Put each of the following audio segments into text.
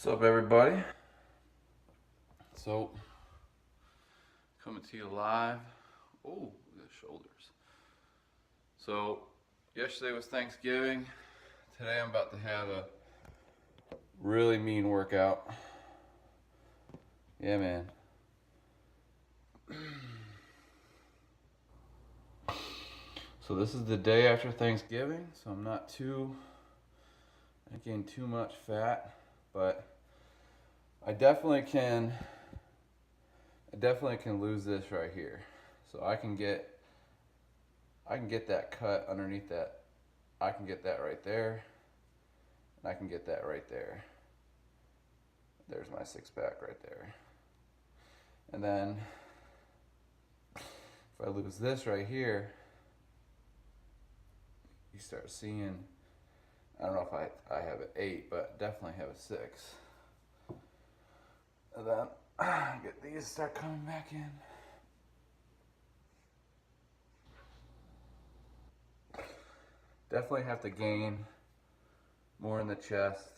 What's up, everybody? So, coming to you live. Oh, the shoulders. So, yesterday was Thanksgiving. Today I'm about to have a really mean workout. Yeah, man. So this is the day after Thanksgiving, so I'm not gained too much fat, but I definitely can lose this right here. So I can get that cut underneath that. I can get that right there, and I can get that right there. There's my six pack right there. And then if I lose this right here, you start seeing, I don't know if I have an 8, but definitely have a 6. And then get these start coming back in. Definitely have to gain more in the chest.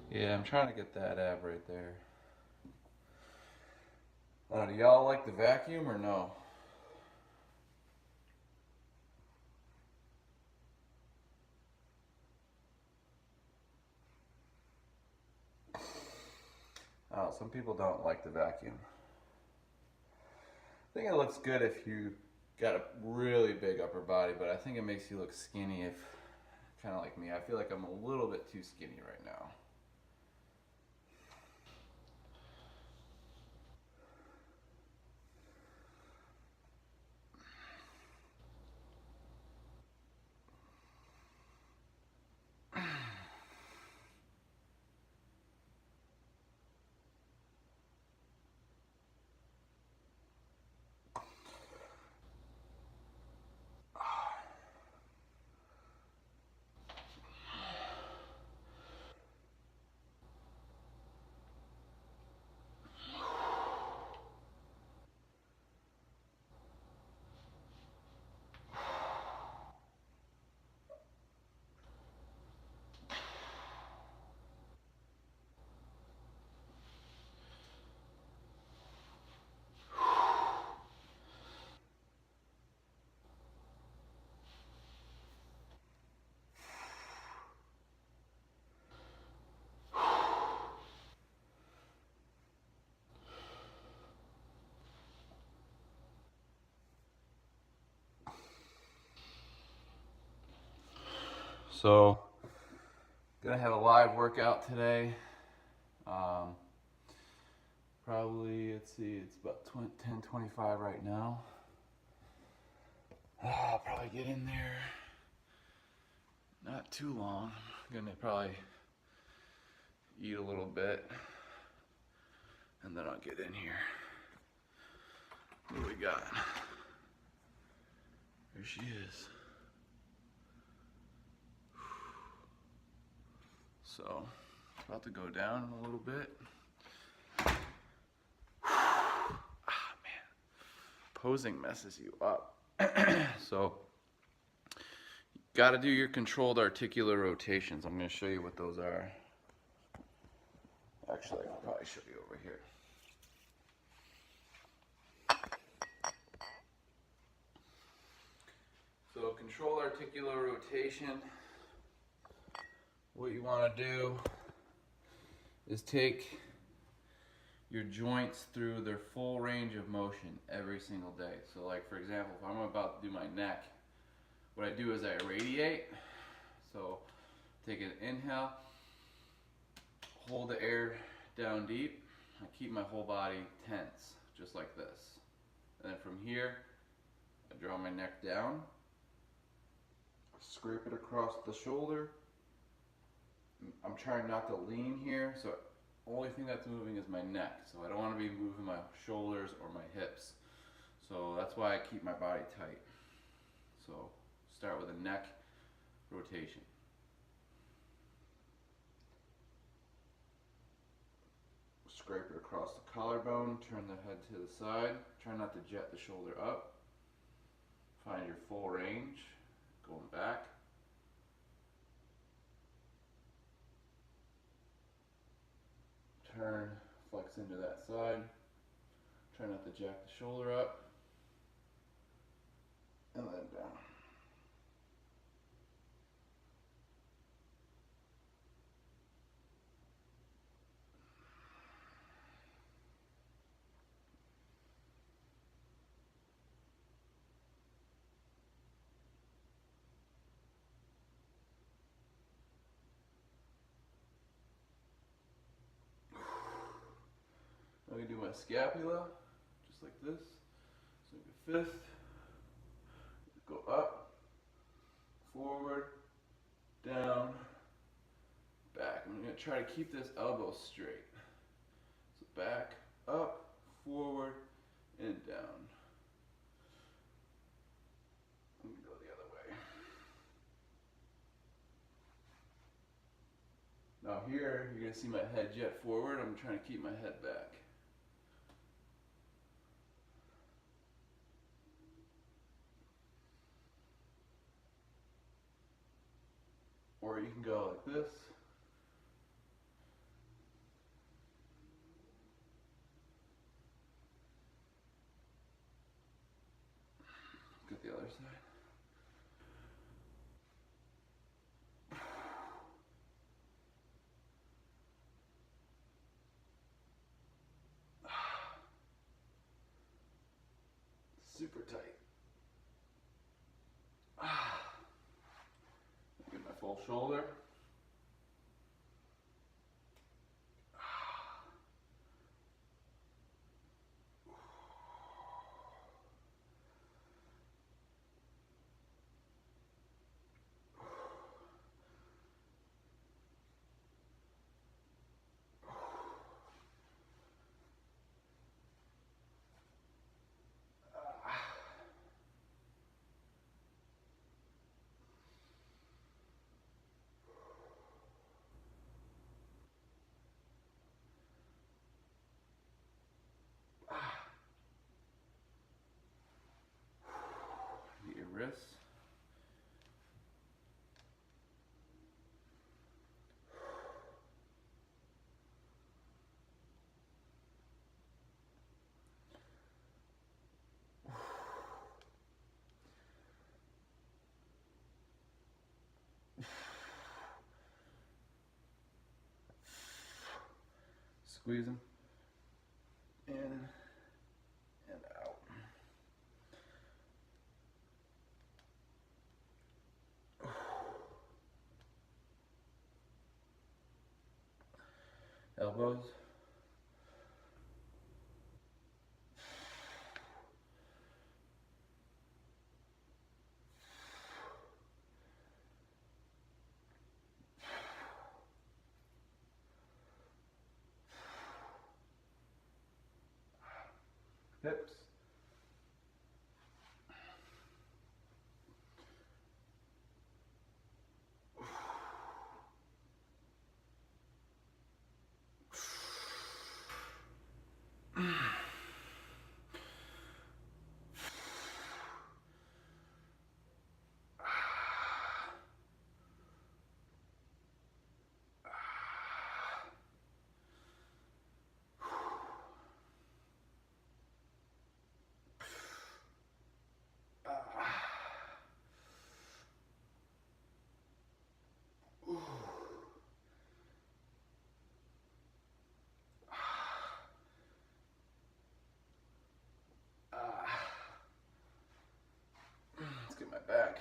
Yeah, I'm trying to get that ab right there. Do y'all like the vacuum or no? Oh, some people don't like the vacuum. I think it looks good if you got a really big upper body, but I think it makes you look skinny if, kind of like me. I feel like I'm a little bit too skinny right now. So, gonna have a live workout today. Probably, let's see, it's about 10:25 right now. I'll probably get in there not too long. I'm gonna probably eat a little bit and then I'll get in here. What do we got? There she is. So, it's about to go down a little bit. Ah, man. Posing messes you up. So, got to do your controlled articular rotations. I'm going to show you what those are. Actually, I can probably show you over here. So, controlled articular rotation. What you want to do is take your joints through their full range of motion every single day. So like for example, if I'm about to do my neck, what I do is I radiate. So take an inhale, hold the air down deep, I keep my whole body tense, just like this. And then from here, I draw my neck down, scrape it across the shoulder. I'm trying not to lean here, so only thing that's moving is my neck. So I don't want to be moving my shoulders or my hips. So that's why I keep my body tight. So start with a neck rotation. Scrape it across the collarbone, turn the head to the side. Try not to jet the shoulder up. Find your full range, going back. Turn, flex into that side. Try not to jack the shoulder up. And then down. I'm going to do my scapula, just like this. So make a fist, go up, forward, down, back. I'm going to try to keep this elbow straight. So back, up, forward, and down. I'm going to go the other way. Now here, you're going to see my head jet forward. I'm trying to keep my head back. Or you can go like this. Get the other side. Super tight. Get my full shoulder. Get your wrists. Squeeze them. In and out. Elbows. Hips. Let's get my back.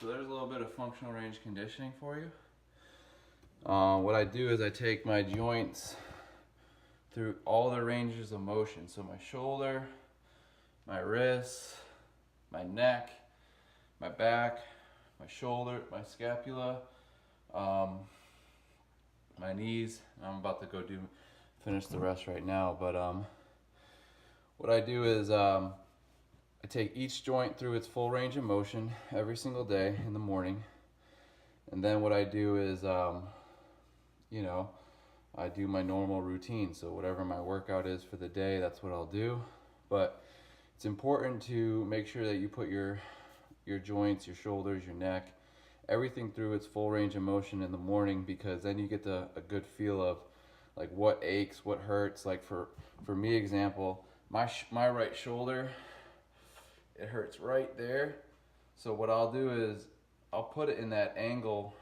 So there's a little bit of functional range conditioning for you. What I do is I take my joints through all the ranges of motion. So my shoulder, my wrists, my neck, my back, my shoulder, my scapula, my knees. I'm about to go finish the rest right now, but what I do is I take each joint through its full range of motion every single day in the morning, and then what I do is I do my normal routine. So whatever my workout is for the day, that's what I'll do. But it's important to make sure that you put your joints, your shoulders, your neck, everything through its full range of motion in the morning, because then you get a good feel of like what aches, what hurts. Like for me, example, my right shoulder, it hurts right there. So what I'll do is I'll put it in that angle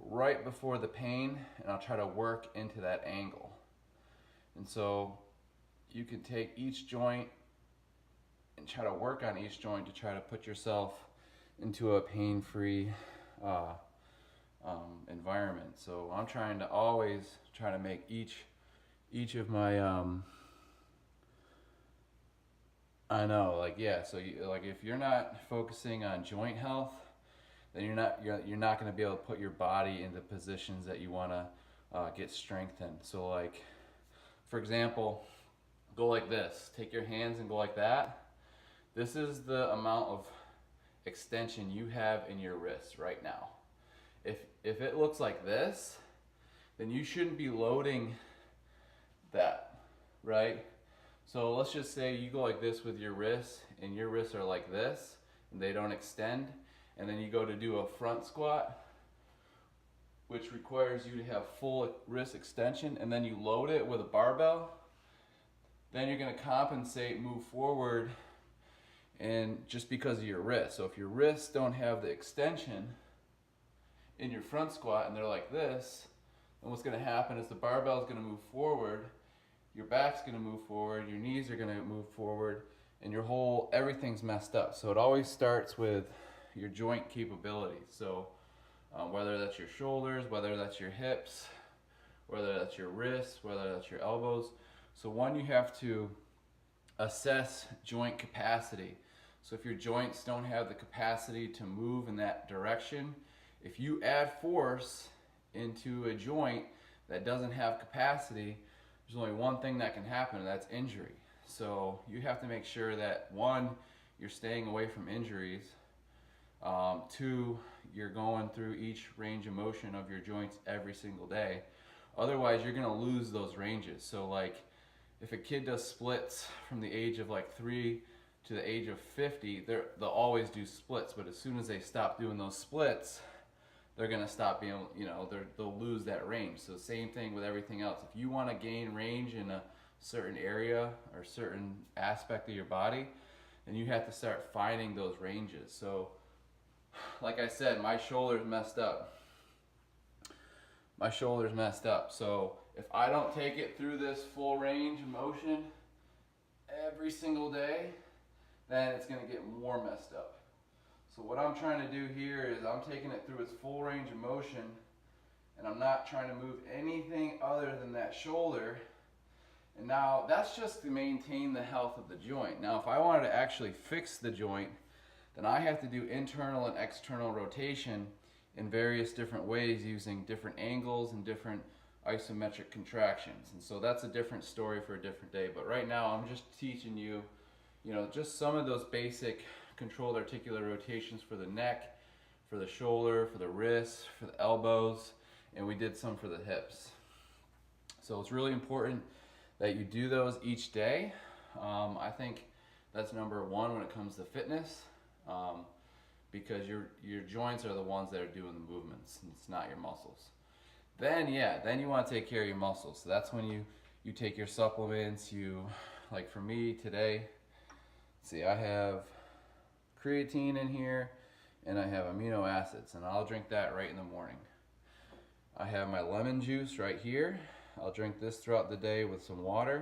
right before the pain, and I'll try to work into that angle. And so you can take each joint and try to work on each joint to try to put yourself into a pain-free environment. So I'm trying to always try to make each of my so if you're not focusing on joint health, then you're not going to be able to put your body into positions that you want to get strengthened. So like, for example, go like this. Take your hands and go like that. This is the amount of extension you have in your wrist right now. If it looks like this, then you shouldn't be loading that, right? So let's just say you go like this with your wrists, and your wrists are like this, and they don't extend, and then you go to do a front squat, which requires you to have full wrist extension, and then you load it with a barbell. Then you're going to compensate, move forward, and just because of your wrist. So if your wrists don't have the extension in your front squat and they're like this, then what's going to happen is the barbell is going to move forward, your back's going to move forward, your knees are going to move forward, and everything's messed up. So it always starts with your joint capabilities. So whether that's your shoulders, whether that's your hips, whether that's your wrists, whether that's your elbows. So one, you have to assess joint capacity. So if your joints don't have the capacity to move in that direction, if you add force into a joint that doesn't have capacity, there's only one thing that can happen, and that's injury. So you have to make sure that, one, you're staying away from injuries. Two, you're going through each range of motion of your joints every single day. Otherwise, you're going to lose those ranges. So like, if a kid does splits from the age of like 3 to the age of 50, they'll always do splits. But as soon as they stop doing those splits, they're going to stop being, they'll lose that range. So same thing with everything else. If you want to gain range in a certain area or certain aspect of your body, then you have to start finding those ranges. So like I said, my shoulder's messed up. So if I don't take it through this full range of motion every single day, then it's going to get more messed up. So what I'm trying to do here is I'm taking it through its full range of motion, and I'm not trying to move anything other than that shoulder. And now that's just to maintain the health of the joint. Now if I wanted to actually fix the joint, then I have to do internal and external rotation in various different ways using different angles and different isometric contractions. And so that's a different story for a different day. But right now I'm just teaching you, just some of those basic controlled articular rotations for the neck, for the shoulder, for the wrists, for the elbows, and we did some for the hips. So it's really important that you do those each day. I think that's number one when it comes to fitness, because your joints are the ones that are doing the movements, and it's not your muscles. Then you want to take care of your muscles. So that's when you take your supplements. Like for me today, see, I have creatine in here, and I have amino acids, and I'll drink that right in the morning. I have my lemon juice right here. I'll drink this throughout the day with some water,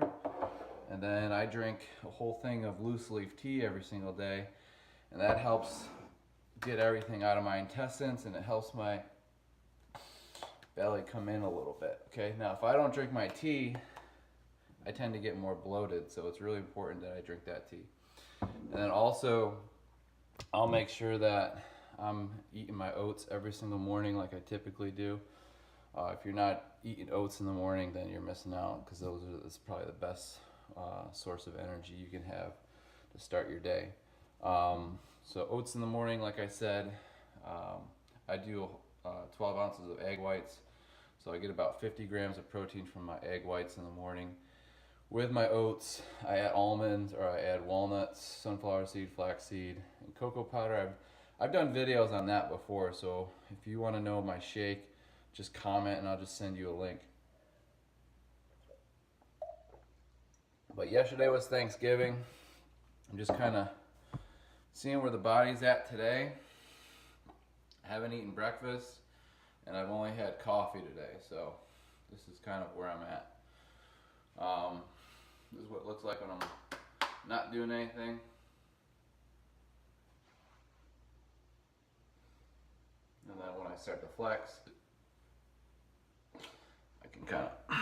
and then I drink a whole thing of loose leaf tea every single day, and that helps get everything out of my intestines, and it helps my belly come in a little bit. Okay, now if I don't drink my tea, I tend to get more bloated, so it's really important that I drink that tea. And then also, I'll make sure that I'm eating my oats every single morning like I typically do. If you're not eating oats in the morning, then you're missing out, because that's probably the best source of energy you can have to start your day. So oats in the morning, like I said, I do 12 ounces of egg whites. So I get about 50 grams of protein from my egg whites in the morning. With my oats, I add almonds, or I add walnuts, sunflower seed, flaxseed, and cocoa powder. I've done videos on that before, so if you want to know my shake, just comment and I'll just send you a link. But yesterday was Thanksgiving. I'm just kind of seeing where the body's at today. I haven't eaten breakfast, and I've only had coffee today, so this is kind of where I'm at. This is what it looks like when I'm not doing anything. And then when I start to flex, I can kind of...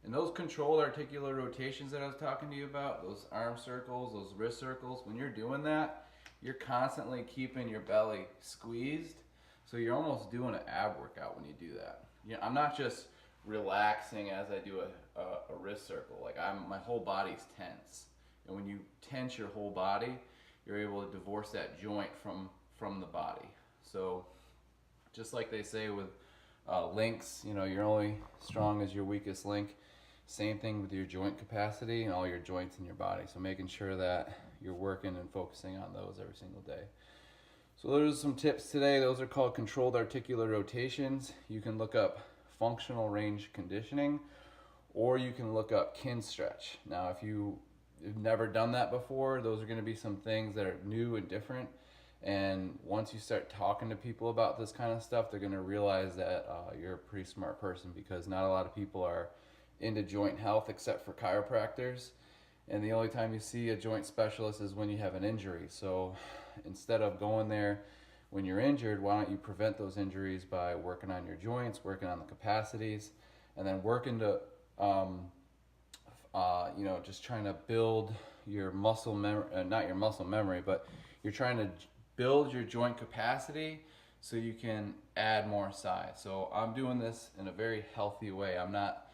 And those controlled articular rotations that I was talking to you about, those arm circles, those wrist circles, when you're doing that, you're constantly keeping your belly squeezed. So you're almost doing an ab workout when you do that. You know, I'm not just relaxing as I do a wrist circle. Like my whole body's tense. And when you tense your whole body, you're able to divorce that joint from the body. So just like they say with links, you know, you're only strong as your weakest link. Same thing with your joint capacity and all your joints in your body. So making sure that you're working and focusing on those every single day. So those are some tips today. Those are called controlled articular rotations. You can look up functional range conditioning, or you can look up Kinstretch. Now, if you've never done that before, those are going to be some things that are new and different. And once you start talking to people about this kind of stuff, they're going to realize that you're a pretty smart person, because not a lot of people are into joint health except for chiropractors. And the only time you see a joint specialist is when you have an injury. So instead of going there when you're injured, why don't you prevent those injuries by working on your joints, working on the capacities, and then working to, just trying to build your muscle memory, not your muscle memory, but you're trying to build your joint capacity so you can add more size. So I'm doing this in a very healthy way. I'm not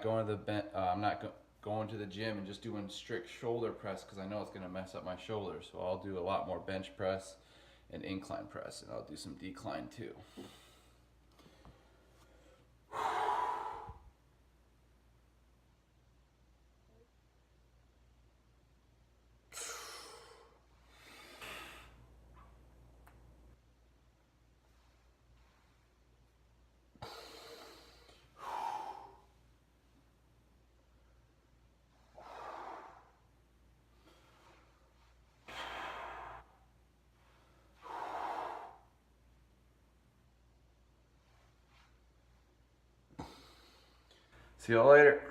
going to going to the gym and just doing strict shoulder press, because I know it's going to mess up my shoulders. So I'll do a lot more bench press and incline press, and I'll do some decline too. See you later.